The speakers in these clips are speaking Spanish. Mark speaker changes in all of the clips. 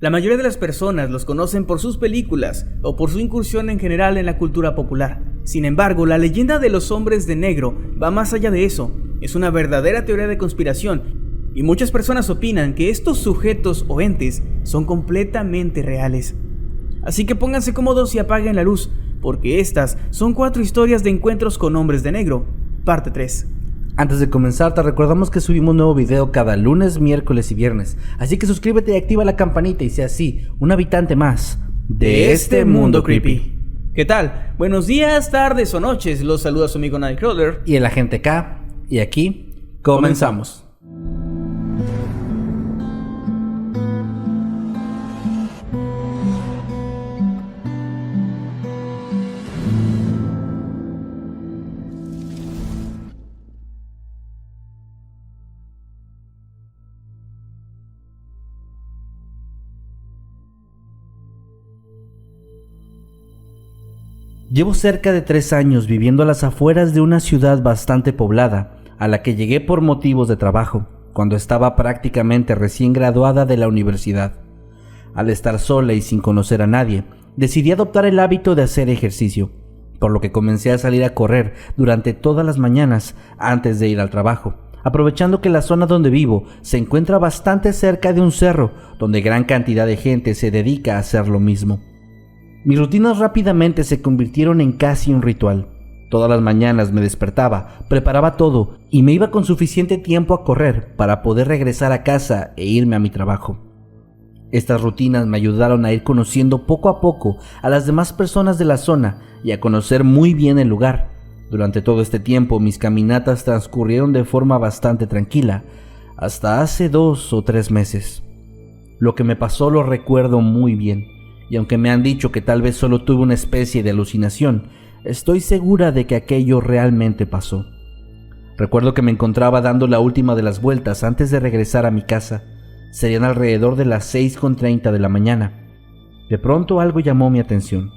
Speaker 1: La mayoría de las personas los conocen por sus películas o por su incursión en general en la cultura popular. Sin embargo, la leyenda de los hombres de negro va más allá de eso. Es una verdadera teoría de conspiración y muchas personas opinan que estos sujetos o entes son completamente reales. Así que pónganse cómodos y apaguen la luz, porque estas son 4 historias de encuentros con hombres de negro, parte 3.
Speaker 2: Antes de comenzar, te recordamos que subimos un nuevo video cada lunes, miércoles y viernes. Así que suscríbete y activa la campanita y sea así un habitante más
Speaker 1: de este mundo creepy. ¿Qué tal? Buenos días, tardes o noches. Los saluda su amigo Nightcrawler
Speaker 2: y el agente K. Y aquí comenzamos. Llevo cerca de 3 años viviendo a las afueras de una ciudad bastante poblada, a la que llegué por motivos de trabajo, cuando estaba prácticamente recién graduada de la universidad. Al estar sola y sin conocer a nadie, decidí adoptar el hábito de hacer ejercicio, por lo que comencé a salir a correr durante todas las mañanas antes de ir al trabajo, aprovechando que la zona donde vivo se encuentra bastante cerca de un cerro, donde gran cantidad de gente se dedica a hacer lo mismo. Mis rutinas rápidamente se convirtieron en casi un ritual. Todas las mañanas me despertaba, preparaba todo y me iba con suficiente tiempo a correr para poder regresar a casa e irme a mi trabajo. Estas rutinas me ayudaron a ir conociendo poco a poco a las demás personas de la zona y a conocer muy bien el lugar. Durante todo este tiempo mis caminatas transcurrieron de forma bastante tranquila, hasta hace 2 o 3 meses. Lo que me pasó lo recuerdo muy bien. Y aunque me han dicho que tal vez solo tuve una especie de alucinación, estoy segura de que aquello realmente pasó. Recuerdo que me encontraba dando la última de las vueltas antes de regresar a mi casa. Serían alrededor de las 6:30 de la mañana. De pronto algo llamó mi atención.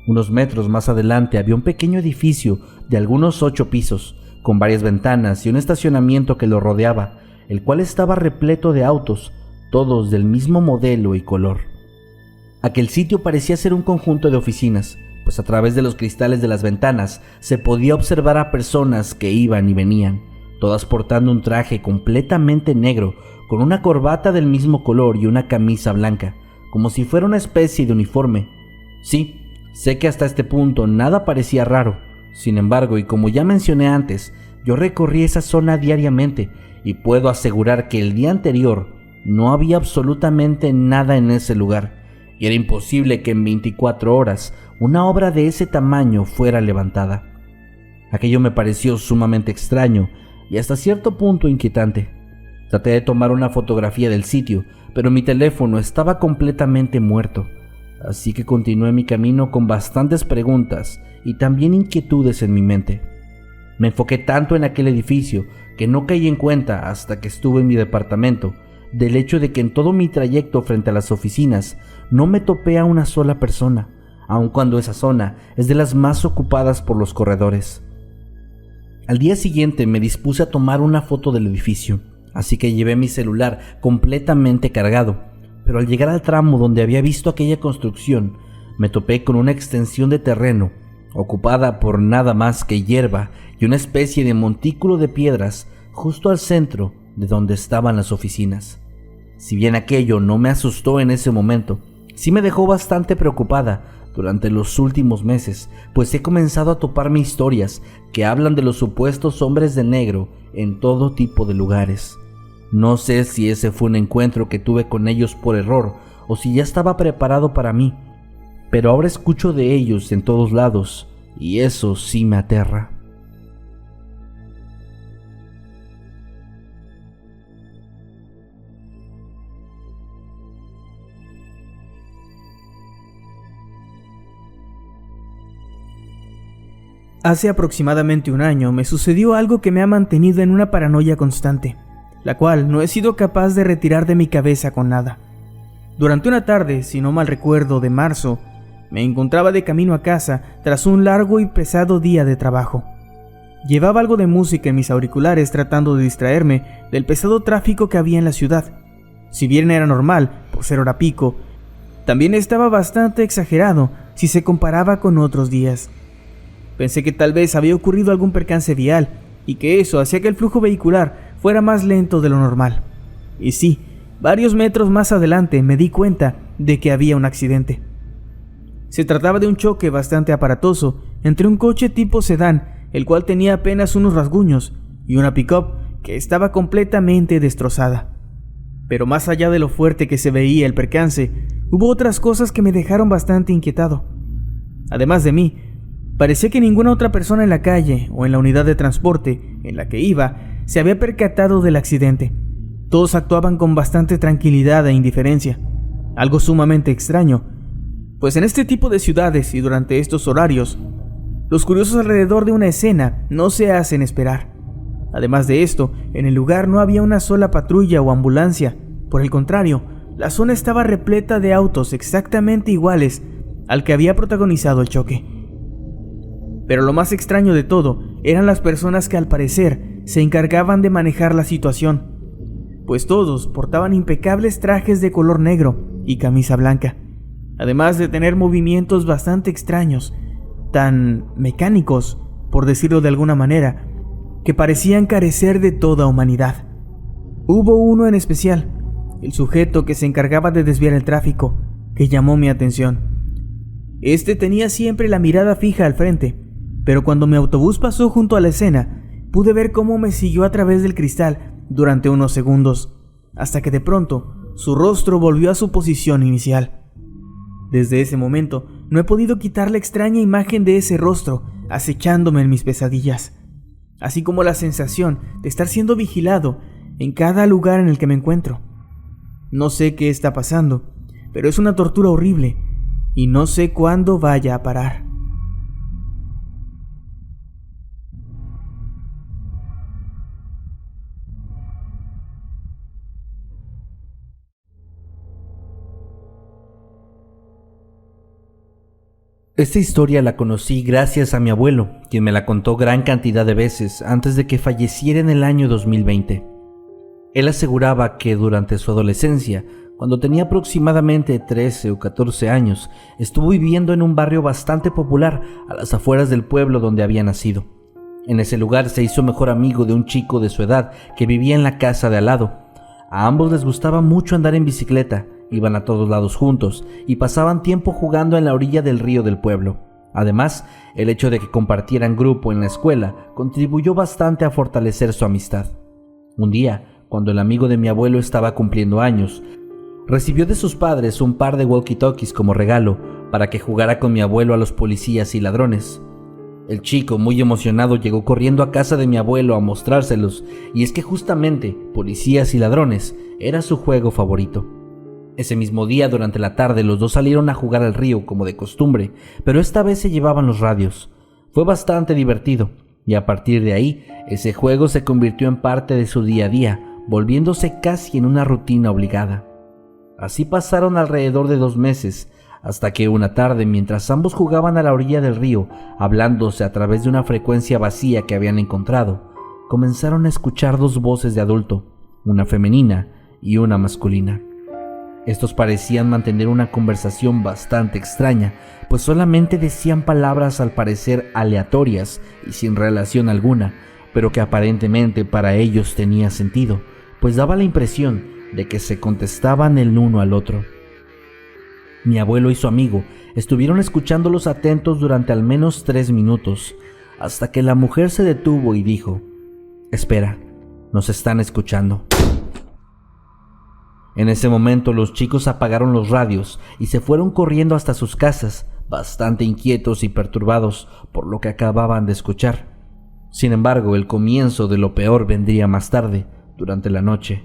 Speaker 2: Unos metros más adelante había un pequeño edificio de algunos 8 pisos, con varias ventanas y un estacionamiento que lo rodeaba, el cual estaba repleto de autos, todos del mismo modelo y color. Aquel sitio parecía ser un conjunto de oficinas, pues a través de los cristales de las ventanas se podía observar a personas que iban y venían, todas portando un traje completamente negro, con una corbata del mismo color y una camisa blanca, como si fuera una especie de uniforme. Sí, sé que hasta este punto nada parecía raro. Sin embargo, y como ya mencioné antes, yo recorrí esa zona diariamente y puedo asegurar que el día anterior no había absolutamente nada en ese lugar. Y era imposible que en 24 horas una obra de ese tamaño fuera levantada. Aquello me pareció sumamente extraño y hasta cierto punto inquietante. Traté de tomar una fotografía del sitio, pero mi teléfono estaba completamente muerto, así que continué mi camino con bastantes preguntas y también inquietudes en mi mente. Me enfoqué tanto en aquel edificio que no caí en cuenta hasta que estuve en mi departamento del hecho de que en todo mi trayecto frente a las oficinas no me topé a una sola persona, aun cuando esa zona es de las más ocupadas por los corredores. Al día siguiente me dispuse a tomar una foto del edificio, así que llevé mi celular completamente cargado, pero al llegar al tramo donde había visto aquella construcción, me topé con una extensión de terreno ocupada por nada más que hierba y una especie de montículo de piedras justo al centro de donde estaban las oficinas. Si bien aquello no me asustó en ese momento, sí me dejó bastante preocupada durante los últimos meses, pues he comenzado a toparme historias que hablan de los supuestos hombres de negro en todo tipo de lugares. No sé si ese fue un encuentro que tuve con ellos por error o si ya estaba preparado para mí, pero ahora escucho de ellos en todos lados y eso sí me aterra.
Speaker 1: Hace aproximadamente 1 año me sucedió algo que me ha mantenido en una paranoia constante, la cual no he sido capaz de retirar de mi cabeza con nada. Durante una tarde, si no mal recuerdo, de marzo, me encontraba de camino a casa tras un largo y pesado día de trabajo. Llevaba algo de música en mis auriculares tratando de distraerme del pesado tráfico que había en la ciudad. Si bien era normal, por ser hora pico, también estaba bastante exagerado si se comparaba con otros días. Pensé que tal vez había ocurrido algún percance vial y que eso hacía que el flujo vehicular fuera más lento de lo normal. Y sí, varios metros más adelante me di cuenta de que había un accidente. Se trataba de un choque bastante aparatoso entre un coche tipo sedán, el cual tenía apenas unos rasguños, y una pick-up que estaba completamente destrozada. Pero más allá de lo fuerte que se veía el percance, hubo otras cosas que me dejaron bastante inquietado. Además de mí, parecía que ninguna otra persona en la calle o en la unidad de transporte en la que iba se había percatado del accidente. Todos actuaban con bastante tranquilidad e indiferencia, algo sumamente extraño, pues en este tipo de ciudades y durante estos horarios, los curiosos alrededor de una escena no se hacen esperar. Además de esto, en el lugar no había una sola patrulla o ambulancia. Por el contrario, la zona estaba repleta de autos exactamente iguales al que había protagonizado el choque. Pero lo más extraño de todo eran las personas que al parecer se encargaban de manejar la situación, pues todos portaban impecables trajes de color negro y camisa blanca, además de tener movimientos bastante extraños, tan mecánicos, por decirlo de alguna manera, que parecían carecer de toda humanidad. Hubo uno en especial, el sujeto que se encargaba de desviar el tráfico, que llamó mi atención. Este tenía siempre la mirada fija al frente, pero cuando mi autobús pasó junto a la escena, pude ver cómo me siguió a través del cristal durante unos segundos, hasta que de pronto su rostro volvió a su posición inicial. Desde ese momento no he podido quitar la extraña imagen de ese rostro acechándome en mis pesadillas, así como la sensación de estar siendo vigilado en cada lugar en el que me encuentro. No sé qué está pasando, pero es una tortura horrible y no sé cuándo vaya a parar.
Speaker 2: Esta historia la conocí gracias a mi abuelo, quien me la contó gran cantidad de veces antes de que falleciera en el año 2020. Él aseguraba que durante su adolescencia, cuando tenía aproximadamente 13 o 14 años, estuvo viviendo en un barrio bastante popular a las afueras del pueblo donde había nacido. En ese lugar se hizo mejor amigo de un chico de su edad que vivía en la casa de al lado. A ambos les gustaba mucho andar en bicicleta, iban a todos lados juntos y pasaban tiempo jugando en la orilla del río del pueblo. Además, el hecho de que compartieran grupo en la escuela contribuyó bastante a fortalecer su amistad. Un día, cuando el amigo de mi abuelo estaba cumpliendo años, recibió de sus padres un par de walkie-talkies como regalo para que jugara con mi abuelo a los policías y ladrones. El chico, muy emocionado, llegó corriendo a casa de mi abuelo a mostrárselos, y es que justamente Policías y Ladrones era su juego favorito. Ese mismo día, durante la tarde, los dos salieron a jugar al río como de costumbre, pero esta vez se llevaban los radios. Fue bastante divertido, y a partir de ahí, ese juego se convirtió en parte de su día a día, volviéndose casi en una rutina obligada. Así pasaron alrededor de 2 meses, hasta que una tarde, mientras ambos jugaban a la orilla del río, hablándose a través de una frecuencia vacía que habían encontrado, comenzaron a escuchar 2 voces de adulto, una femenina y una masculina. Estos parecían mantener una conversación bastante extraña, pues solamente decían palabras al parecer aleatorias y sin relación alguna, pero que aparentemente para ellos tenía sentido, pues daba la impresión de que se contestaban el uno al otro. Mi abuelo y su amigo estuvieron escuchándolos atentos durante al menos 3 minutos, hasta que la mujer se detuvo y dijo: «Espera, nos están escuchando». En ese momento los chicos apagaron los radios y se fueron corriendo hasta sus casas, bastante inquietos y perturbados por lo que acababan de escuchar. Sin embargo, el comienzo de lo peor vendría más tarde, durante la noche.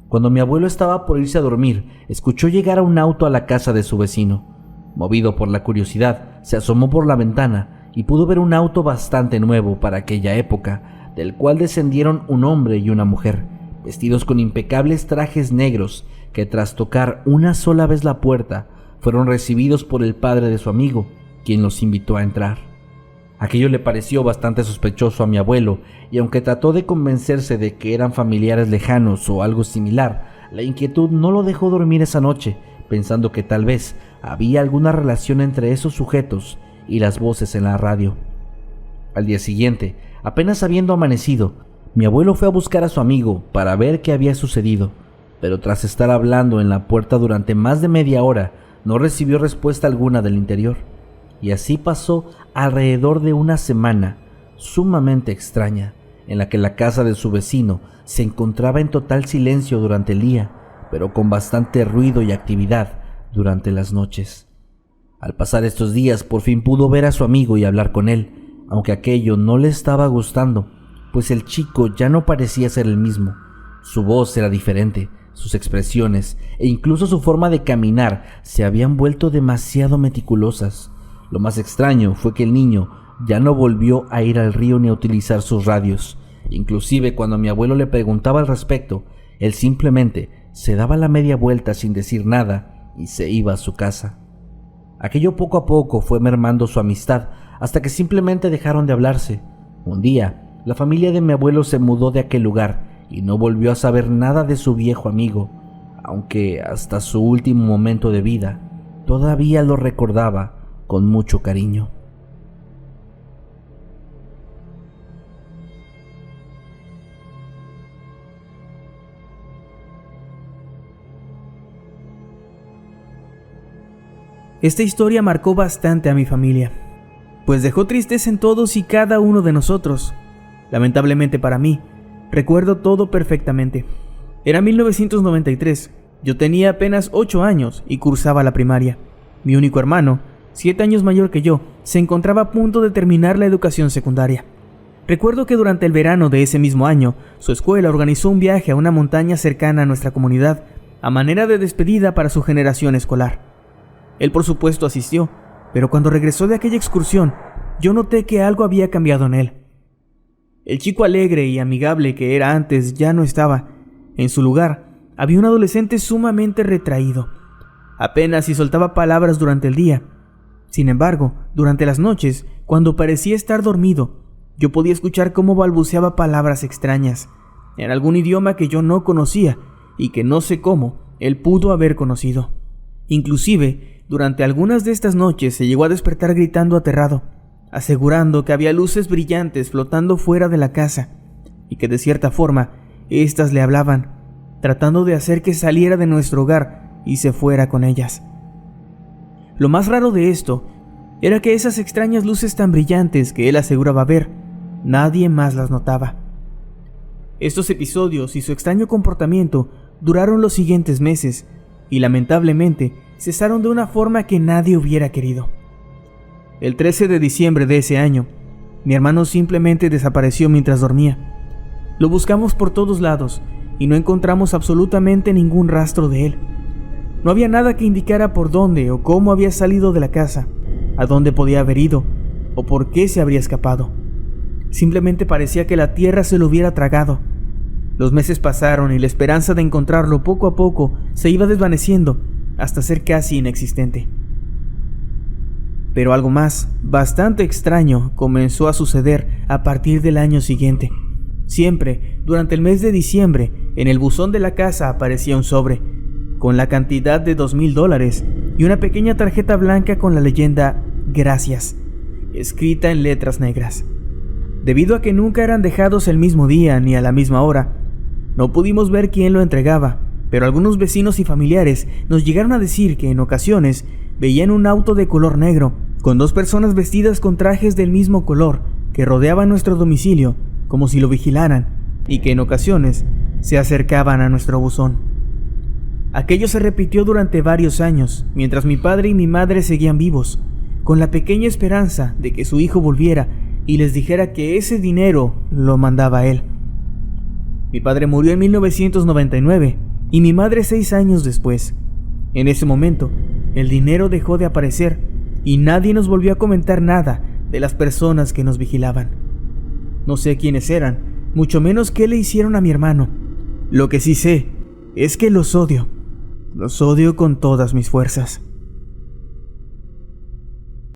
Speaker 2: Cuando mi abuelo estaba por irse a dormir, escuchó llegar a un auto a la casa de su vecino. Movido por la curiosidad, se asomó por la ventana y pudo ver un auto bastante nuevo para aquella época, del cual descendieron un hombre y una mujer, vestidos con impecables trajes negros, que tras tocar una sola vez la puerta, fueron recibidos por el padre de su amigo, quien los invitó a entrar. Aquello le pareció bastante sospechoso a mi abuelo, y aunque trató de convencerse de que eran familiares lejanos o algo similar, La inquietud no lo dejó dormir esa noche, pensando que tal vez había alguna relación entre esos sujetos y las voces en la radio. Al día siguiente, apenas habiendo amanecido, mi abuelo fue a buscar a su amigo para ver qué había sucedido, pero tras estar hablando en la puerta durante más de media hora, no recibió respuesta alguna del interior. Y así pasó alrededor de una semana sumamente extraña, en la que la casa de su vecino se encontraba en total silencio durante el día, pero con bastante ruido y actividad durante las noches. Al pasar estos días, por fin pudo ver a su amigo y hablar con él, aunque aquello no le estaba gustando, pues el chico ya no parecía ser el mismo. Su voz era diferente, sus expresiones e incluso su forma de caminar se habían vuelto demasiado meticulosas. Lo más extraño fue que el niño ya no volvió a ir al río ni a utilizar sus radios. Inclusive cuando mi abuelo le preguntaba al respecto, él simplemente se daba la media vuelta sin decir nada y se iba a su casa. Aquello poco a poco fue mermando su amistad hasta que simplemente dejaron de hablarse. Un día, la familia de mi abuelo se mudó de aquel lugar y no volvió a saber nada de su viejo amigo, aunque hasta su último momento de vida todavía lo recordaba con mucho cariño.
Speaker 1: Esta historia marcó bastante a mi familia, pues dejó tristeza en todos y cada uno de nosotros. Lamentablemente para mí, recuerdo todo perfectamente. Era 1993, yo tenía apenas 8 años y cursaba la primaria. Mi único hermano, 7 años mayor que yo, se encontraba a punto de terminar la educación secundaria. Recuerdo que durante el verano de ese mismo año, su escuela organizó un viaje a una montaña cercana a nuestra comunidad, a manera de despedida para su generación escolar. Él por supuesto asistió, pero cuando regresó de aquella excursión, yo noté que algo había cambiado en él. El chico alegre y amigable que era antes ya no estaba. En su lugar, había un adolescente sumamente retraído. Apenas si soltaba palabras durante el día. Sin embargo, durante las noches, cuando parecía estar dormido, yo podía escuchar cómo balbuceaba palabras extrañas, en algún idioma que yo no conocía y que no sé cómo él pudo haber conocido. Inclusive, durante algunas de estas noches se llegó a despertar gritando aterrado, asegurando que había luces brillantes flotando fuera de la casa y que de cierta forma éstas le hablaban, tratando de hacer que saliera de nuestro hogar y se fuera con ellas. Lo más raro de esto era que esas extrañas luces tan brillantes que él aseguraba ver, nadie más las notaba. Estos episodios y su extraño comportamiento duraron los siguientes meses y lamentablemente cesaron de una forma que nadie hubiera querido. El 13 de diciembre de ese año, mi hermano simplemente desapareció mientras dormía. Lo buscamos por todos lados y no encontramos absolutamente ningún rastro de él. No había nada que indicara por dónde o cómo había salido de la casa, a dónde podía haber ido o por qué se habría escapado. Simplemente parecía que la tierra se lo hubiera tragado. Los meses pasaron y la esperanza de encontrarlo poco a poco se iba desvaneciendo hasta ser casi inexistente. Pero algo más, bastante extraño, comenzó a suceder a partir del año siguiente. Siempre, durante el mes de diciembre, en el buzón de la casa aparecía un sobre, con la cantidad de $2,000 y una pequeña tarjeta blanca con la leyenda «Gracias», escrita en letras negras. Debido a que nunca eran dejados el mismo día ni a la misma hora, no pudimos ver quién lo entregaba, pero algunos vecinos y familiares nos llegaron a decir que en ocasiones veían un auto de color negro, con 2 personas vestidas con trajes del mismo color, que rodeaban nuestro domicilio como si lo vigilaran, y que en ocasiones se acercaban a nuestro buzón. Aquello se repitió durante varios años, mientras mi padre y mi madre seguían vivos, con la pequeña esperanza de que su hijo volviera y les dijera que ese dinero lo mandaba él. Mi padre murió en 1999 y mi madre 6 años después. En ese momento, el dinero dejó de aparecer y nadie nos volvió a comentar nada de las personas que nos vigilaban. No sé quiénes eran, mucho menos qué le hicieron a mi hermano. Lo que sí sé es que los odio con todas mis fuerzas.